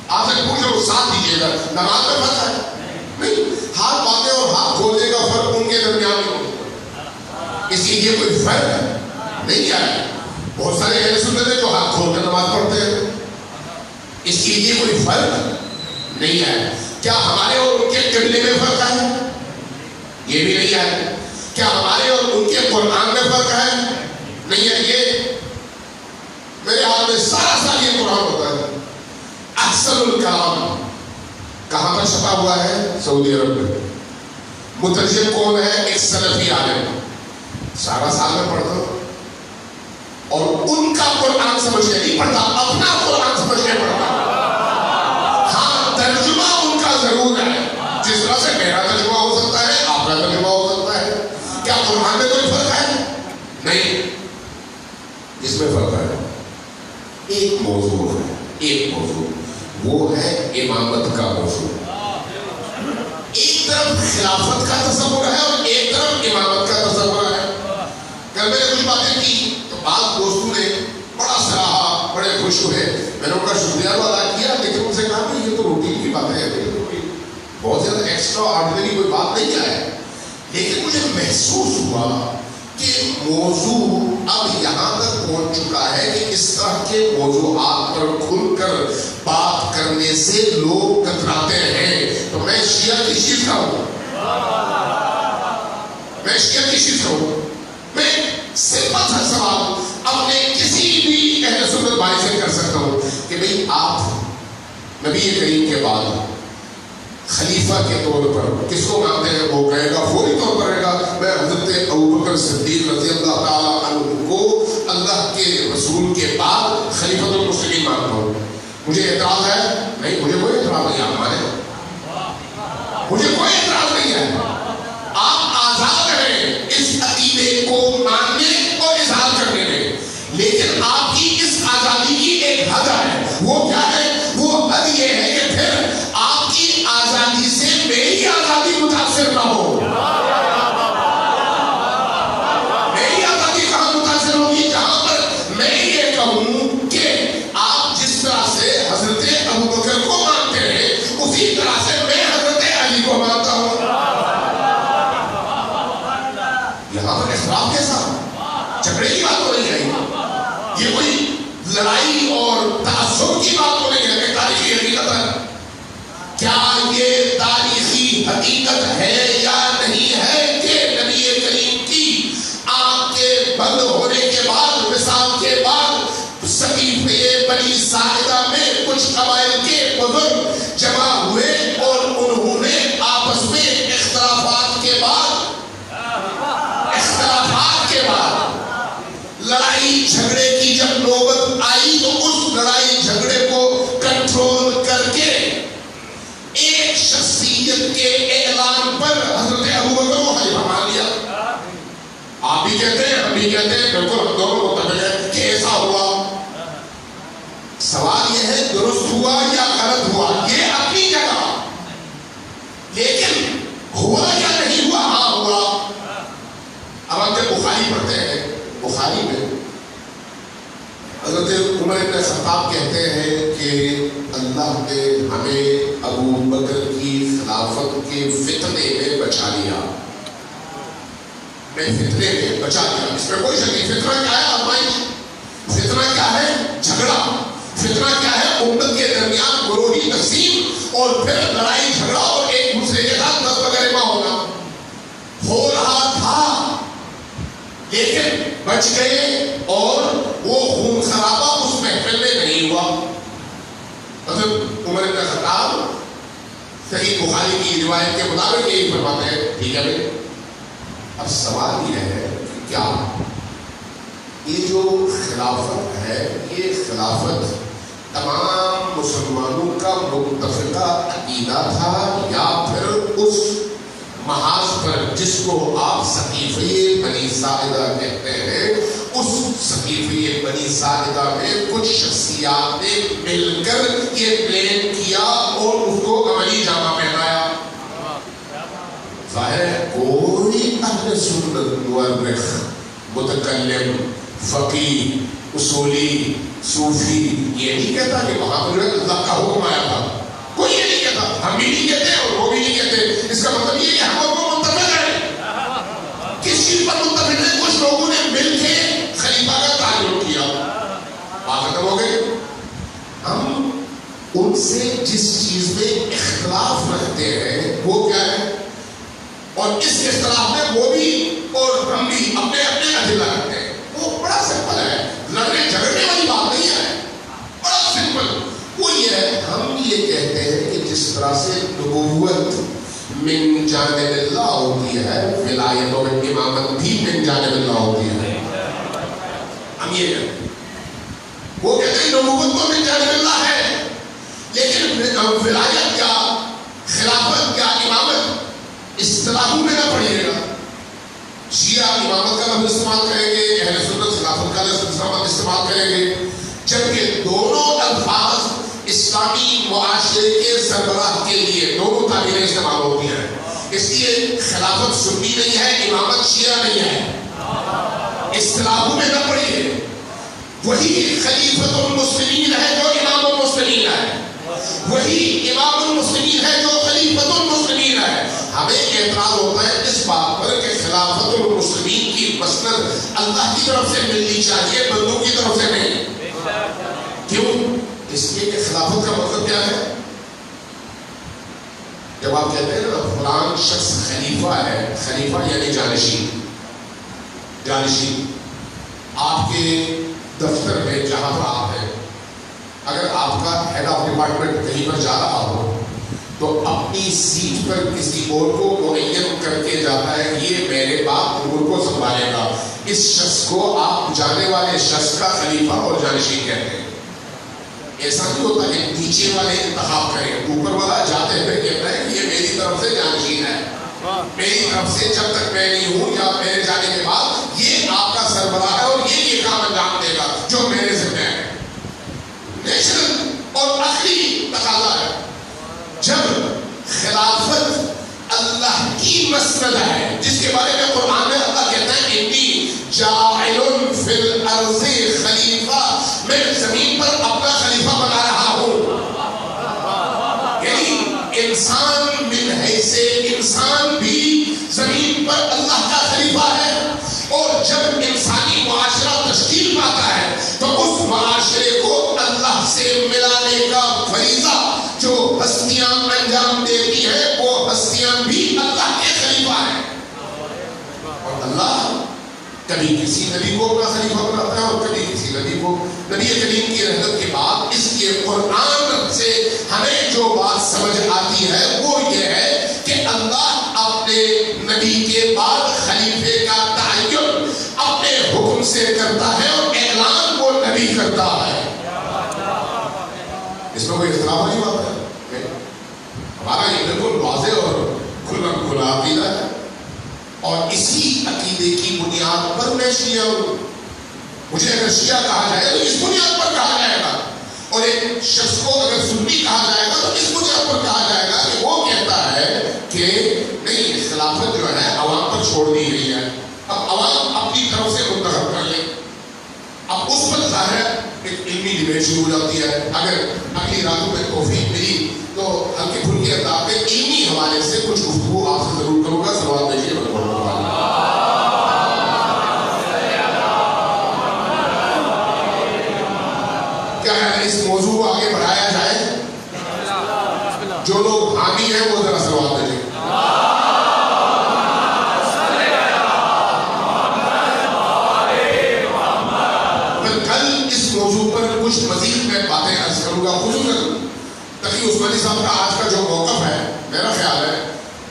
آپ سے پوچھ لو، ساتھ دیجیے گا، نماز میں فرق ہے؟ نہیں. ہاتھ باندھنے اور ہاتھ کھولنے کا فرق ان کے درمیان میں ہوتا ہے، اس لیے کوئی فرق نہیں ہے. بہت سارے اہل سنت ہیں جو ہاتھ کھول کر نماز پڑھتے ہیں، اس لیے کوئی فرق نہیں ہے. کیا ہمارے اور ان کے قبلے میں فرق ہے؟ یہ بھی نہیں ہے. کیا ہمارے اور ان کے قرآن میں فرق ہے؟ نہیں ہے. یہ میرے ہاتھ میں سارا سال یہ قرآن ہوتا ہے. احسن الکلام کہاں پر چھپا ہوا ہے؟ سعودی عرب میں. مترجم کون ہے؟ ایک سلفی عالم. سارا سال میں پڑھتا ہوں اور ان کا قرآن سمجھ کے نہیں پڑھتا، اپنا قرآن سمجھ کے پڑھتا. ہاں ترجمہ ان کا ضرور ہے، جس طرح سے میرا ترجمہ ہو سکتا ہے، آپ کا ترجمہ ہو سکتا ہے. کیا قرآن میں کوئی فرق ہے؟ نہیں. اس میں فرق ہے. ایک موضوع ہے، ایک موضوع وہ ہے امامت کا موضوع. ایک طرف خلافت کا تصور ہے اور ایک طرف امامت کا تصور ہے. کل میں نے کچھ باتیں کی تو بعض دوستوں نے بڑا سراہا، بڑے خوش ہوئے. میں نے ان کا شکریہ ادا کیا، لیکن ان سے کہا کہ یہ تو روٹین کی بات ہے، بہت زیادہ ایکسٹرا آرڈنری کوئی بات نہیں ہے. لیکن مجھے محسوس ہوا کہ موضوع اب یہاں تک پہنچ چکا ہے کہ اس طرح کے موضوعات پر کھل کر بات کرنے سے لوگ کتراتے ہیں. تو میں شیعہ کی چیز کا ہوں، میں شیعہ کی چیز کا ہوں. میں سمپل سا سوال اپنے کسی بھی اہل سنت بھائی سے کر سکتا ہوں کہ بھئی آپ نبی کریم کے بعد خلیفہ کے طور پر کس کو مانتے ہیں؟ وہ کہے گا فوری طور پر کہے گا میں حضرت ابوبکر صدیق رضی اللہ تعالیٰ عنہ کو اللہ کے رسول کے بعد خلیفۃ المسلمین مانتا ہوں. مجھے اعتراض ہے؟ نہیں، مجھے کوئی اعتراض نہیں. آپ مانیں، مجھے کوئی اعتراض نہیں ہے. آپ آزاد ہیں اس عقیدے کو ماننے اور اظہار کرنے میں، لیکن آپ کی اس آزادی کی ایک حد ہے. وہ کیا ہے؟ وہ حد یہ ہے کہ پھر آپ کی آزادی سے میری آزادی متاثر نہ ہو. میری آزادی کہاں متاثر ہوگی؟ جہاں پر میں یہ کہوں کہ آپ جس طرح سے حضرت ابوبکر کو مانتے ہیں اسی طرح سے میں حضرت علی کو مانتا ہوں. یہاں پر اختلاف کیسا؟ جھگڑے کی بات تو نہیں ہے، یہ کوئی لڑائی اور تعصب کی بات تو نہیں ہے. تاریخی حقیقت ہے. کیا یہ تاریخی حقیقت ہے یا نہیں ہے کہ نبی کریم کی آنکھیں بند ہونے کے بعد وصال کے بعد سقیفہ بنی ساعدہ میں کچھ قبائل کے بزرگ جمع ہوئے اور انہوں نے آپس میں اختلافات کے بعد لڑائی جھگڑے کی جب نوبت آئی تو اس لڑائی جھگڑے کو کنٹرول کر کے ایک شخصیت کے اعلان پر حضرت ابوبکر کو خلیفہ مان لیا. آپ بھی کہتے ہیں ہم بھی کہتے ہیں بالکل ہم دونوں متفق ہیں کہ ایسا ہوا. سوال یہ ہے درست ہوا یا غلط ہوا یہ اپنی جگہ، لیکن ہوا یا نہیں ہوا؟ ہاں ہوا. اب ہم جب بخاری پڑھتے ہیں، بخاری میں حضرت عمر بن خطاب کہتے ہیں کہ اللہ نے ہمیں ابو بکر کی خلافت کے فتنے میں بچا لیا. میں فتنے میں بچا لیا، اس میں کوئی شک نہیں. فتنہ کیا ہے؟ آزمائش. فتنہ کیا ہے؟ جھگڑا. فتنہ کیا ہے؟ امت کے درمیان گروہی تقسیم اور پھر لڑائی جھگڑا اور ایک دوسرے کے ساتھ دست وغیرہ ہونا. ہو رہا تھا لیکن بچ گئے اور وہ خون خرابہ اس محفل میں نہیں ہوا. حضرت عمر بن خطاب صحیح بخاری کی روایت کے مطابق یہی فرماتے ہیں. ٹھیک ہے بھائی، اب سوال یہ ہے کہ کیا یہ جو خلافت ہے یہ خلافت تمام مسلمانوں کا متفقہ عقیدہ تھا یا پھر اس محاذ پر جس کو آپ سقیفہ بنی ساعدہ کہتے ہیں اس سقیفہ بنی ساعدہ میں کچھ شخصیات نے مل کر یہ پلان کیا اور اس کو عملی جامہ پہنایا؟ ظاہر ہے کوئی اہل سنت مورخ متکلم فقیہ اصولی صوفی یہ نہیں کہتا کہ وہاں پر اللہ کا حکم آیا تھا. کوئی یہ نہیں کہتا، ہم بھی نہیں کہتے اور وہ بھی نہیں کہتے. اس کا مطلب یہ کہ ہم لوگ متفق ہیں. کس چیز پر متفق ہیں؟ کچھ لوگوں نے مل کے خلیفہ کا تعین کیا. بات ختم ہو گئی. ہم ان سے جس چیز میں اختلاف رکھتے ہیں وہ کیا ہے، اور اس اختلاف میں وہ بھی اور ہم بھی اپنے اپنے ادلہ رکھتے ہیں. وہ بڑا سمپل ہے، لڑنے جھگڑنے والی بات نہیں ہے. بڑا سمپل وہ یہ ہے، ہم یہ کہتے ہیں کہ جس طرح سے نبوت من جانب اللہ ہوتی ہے ولایت اور امامت بھی من جانب اللہ ہوتی ہے. ہم یہ کہتے ہیں، وہ کہتے ہیں نبوت تو من جانب اللہ ہے لیکن ولایت یا خلافت یا امامت اصطلاحوں میں نہ پڑھیے گا. شیعہ امامت کا لفظ استعمال کریں گے، اہل سنت خلافت کا لفظ استعمال کریں گے، جبکہ دونوں الفاظ اسلامی معاشرے کے سربراہ کے لیے دونوں تعبیریں استعمال ہوتی ہیں. اس لیے خلافت سنی نہیں ہے، امامت شیعہ نہیں ہے. اصطلاحوں میں نہ پڑھیے. وہی خلیفۃ المسلمین ہے جو امام المسلمین ہے، وہی امام المسلمین ہے جو خلیفۃ المسلمین ہے. ہمیں اعتراض ہوتا ہے اس بات پر کہ خلافت المسلمین کی مسند اللہ کی طرف سے ملنی چاہیے، بندوں کی طرف سے نہیں. کیوں؟ اس لیے کہ خلافت کا مطلب کیا ہے؟ جب آپ کہتے ہیں نا فلان شخص خلیفہ ہے، خلیفہ یعنی جانشین. جانشین آپ کے دفتر میں جہاں پر آپ ہیں، اگر آپ کا ہیڈ آف ڈپارٹمنٹ کہیں پر جا رہا ہو تو اپنی سیٹ پر کسی اور کو معین کر کے جاتا ہے یہ میرے بعد امور کو سنبھالے گا. اس شخص کو آپ جانے والے شخص کا خلیفہ اور جانشین کہتے ہیں. ایسا نہیں ہوتا کہ نیچے والے انتخاب کریں، اوپر والا جاتے ہوئے کہتا ہے کہ یہ میری طرف سے جانشین ہے، میری طرف سے جب تک میں نہیں ہوں یا میرے جانے کے بعد یہ آپ کا سربراہ ہے اور یہ کام انجام دے گا جو میرے ذمہ ہے. نیشنل اور عقلی تقاضا ہے. جب خلافت اللہ کی مسند ہے جس کے بارے میں قرآن میں اللہ کہتا ہے انی جاعل فی الارض خلیفہ، میں زمین پر اپنا خلیفہ بنا رہا ہوں. یعنی انسان من حیث انسان بھی زمین پر اللہ کا خلیفہ ہے. اور جب انسانی معاشرہ تشکیل پاتا ہے تو اس معاشرے کو اللہ سے ملانے کا فریضہ جو ہستیاں انجام دیتی ہیں وہ ہستیاں بھی کبھی کسی نبی کو اپنا خلیفہ بناتا ہے اور کبھی کسی نبی کو. نبی کریم کی رحمت کے بعد اس کے قرآن سے ہمیں جو بات سمجھ آتی ہے وہ یہ ہے کہ اللہ اپنے نبی کے بعد خلیفے کا تعین اپنے حکم سے کرتا ہے اور اعلان وہ نبی کرتا ہے. اس میں کوئی اختلاف نہیں بات ہے. ہمارا یہ بالکل واضح اور کھلا عقیدہ ہے اور اسی عقیدے کی بنیاد پر میں شیعہ ہوں. مجھے اگر شیعہ کہا جائے تو اس بنیاد پر کہا جائے گا اور ایک شخص کو اگر سنی کہا جائے گا تو اس بنیاد پر کہا جائے گا کہ وہ کہتا ہے کہ نہیں خلافت جو ہے عوام پر چھوڑ دی گئی ہے, اب عوام اپنی طرف سے منتخب کر لیں. اب اس پر ظاہر ایک علمی ڈبیٹ شروع ہو جاتی ہے. اگر اگلی راتوں میں توفیق ملی تو ہلکی پھلکی انداز میں علمی حوالے سے کچھ گفتگو آپ سے ضرور کروں گا. سوال دیجیے میں پڑھوں گا. کیا ہے اس موضوع کو آگے بڑھایا جائے؟ جو لوگ حامی ہیں وہ ذرا سوال دیجیے. موضوع پر کچھ مزید میں باتیں عرض کروں گا. خصوصاً تقی عثمانی صاحب کا آج کا جو موقف ہے میرا خیال ہے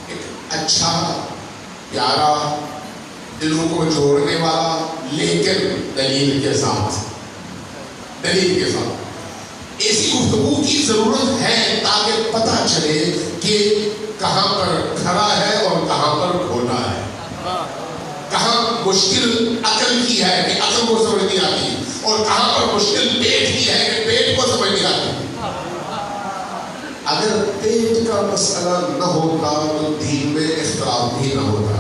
ایک اچھا پیارا دلوں کو جوڑنے والا لیکن دلیل کے ساتھ ایسی گفتگو کی ضرورت ہے تاکہ پتہ چلے کہ کہاں پر کھڑا ہے اور کہاں پر کھوٹا ہے, کہاں مشکل عقل کی ہے کہ عقل کو سمجھ نہیں آتی اور کہاں پر مشکل پیٹ کی ہے کہ پیٹ کو سمجھ نہیں آتی. اگر پیٹ کا مسئلہ نہ ہوتا تو دین میں اختلاف بھی نہ ہوتا.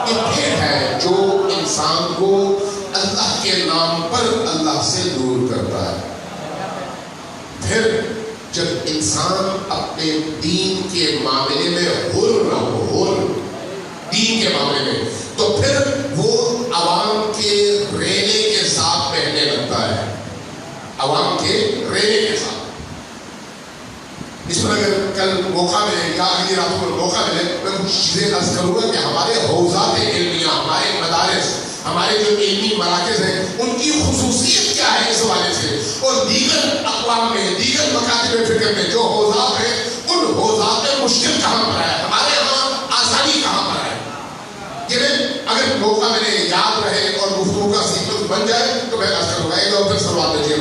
یہ پیٹ ہے جو انسان کو اللہ کے نام پر اللہ سے دور کرتا ہے. پھر جب انسان اپنے دین کے معاملے میں حر نہ ہو, دین کے معاملے میں, تو پھر وہ عوام کے ریلے کے ساتھ بہنے لگتا ہے. عوام کے ریلے کے ساتھ. اس پر اگر کل موقع ملے یا اگلی راتوں پر موقع ملے میں کچھ چیزیں عرض کروں گا کہ ہمارے حوزات علمیہ, ہمارے مدارس, ہمارے جو علمی مراکز ہیں ان کی خصوصیت کیا ہے اس حوالے سے, اور دیگر اقوام میں دیگر مکاتب فکر میں جو حوزات ہیں ان حوزات میں مشکل کہاں پر ہے, ہمارے یہاں آسانی کہاں پر ہے. اگر موقع میں نے یاد رہے اور گفتگو کا سیکوینس بن جائے تو میں عرض کروں گا. ایک اور پھر سوال دیجیے.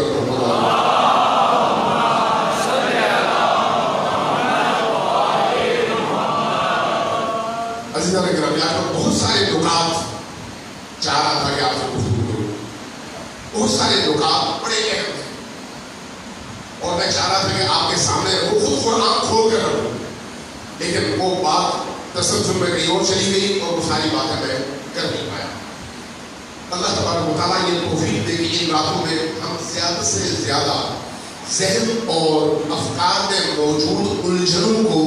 عزیزان گرامی, آپ کو بہت سارے نکات چاہ رہا تھا کہ آپ سے گفتگو کروں. بہت سارے نکات بڑے اہم ہیں اور میں چاہ رہا تھا کہ آپ کے سامنے وہ خود قرآن کھول کر رکھوں, لیکن وہ بات تسلسل میں کہیں اور چلی گئی اور وہ ساری باتیں میں کر نہیں پایا. اللہ تبارک و تعالیٰ یہ توفیق دے کہ ان راتوں میں ہم زیادہ سے زیادہ ذہن اور افکار میں موجود الجھنوں کو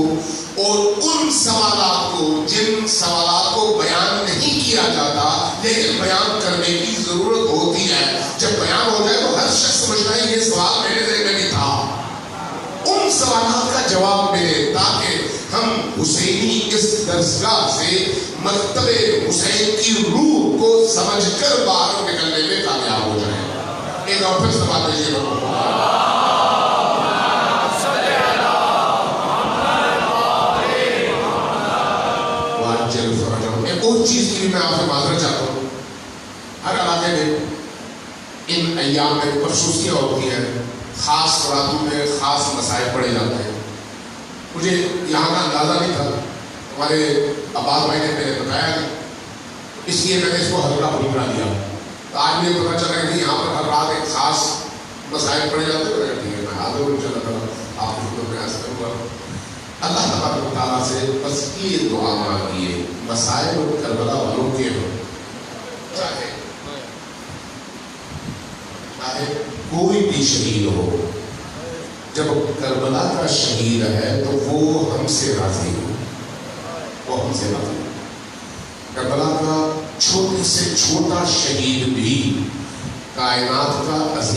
اور ان سوالات کو جن سوالات کو بیان نہیں کیا جاتا لیکن بیان کرنے کی ضرورت ہوتی ہے, جب بیان ہو جائے تو ہر شخص سمجھتا ہے یہ سوال میرے ذہن میں بھی تھا, ان سوالات کا جواب ملے تاکہ ہم حسینی اس درسگاہ سے مکتب حسین کی روح کو سمجھ کر باہر نکلنے میں کامیاب ہو جائیں. ایک اور پھر سوال دیجیے. ایک اور چیز کی بھی میں آپ سے معذرت چاہتا ہوں. ہر علاقے میں ان ایام میں خصوصیاں ہوتی ہیں, خاص راتوں میں خاص مسائل پڑے جاتے ہیں. مجھے یہاں کا اندازہ نہیں تھا, ہمارے عباس بھائی نے میرے بتایا نہیں, اس لیے میں نے اس کو ہلکا بھولکا دیا. تو آج مجھے پتا چلا کہ یہاں پر ہر رات ایک خاص مسائل پڑے جاتے ہیں. ٹھیک ہے, میں حاضر ہوں, چلا کر آپ کو میں عرض کروں گا. اللہ تبارک و تعالیٰ سے بس یہ دعا مانگیے مسائل کربلا والوں کے ہو, چاہے کوئی بھی شہید ہو, جب کربلا کا شہید ہے تو وہ ہم سے راضی ہو, وہ ہم سے راضی ہو. کربلا کا چھوٹے سے چھوٹا شہید بھی کائنات کا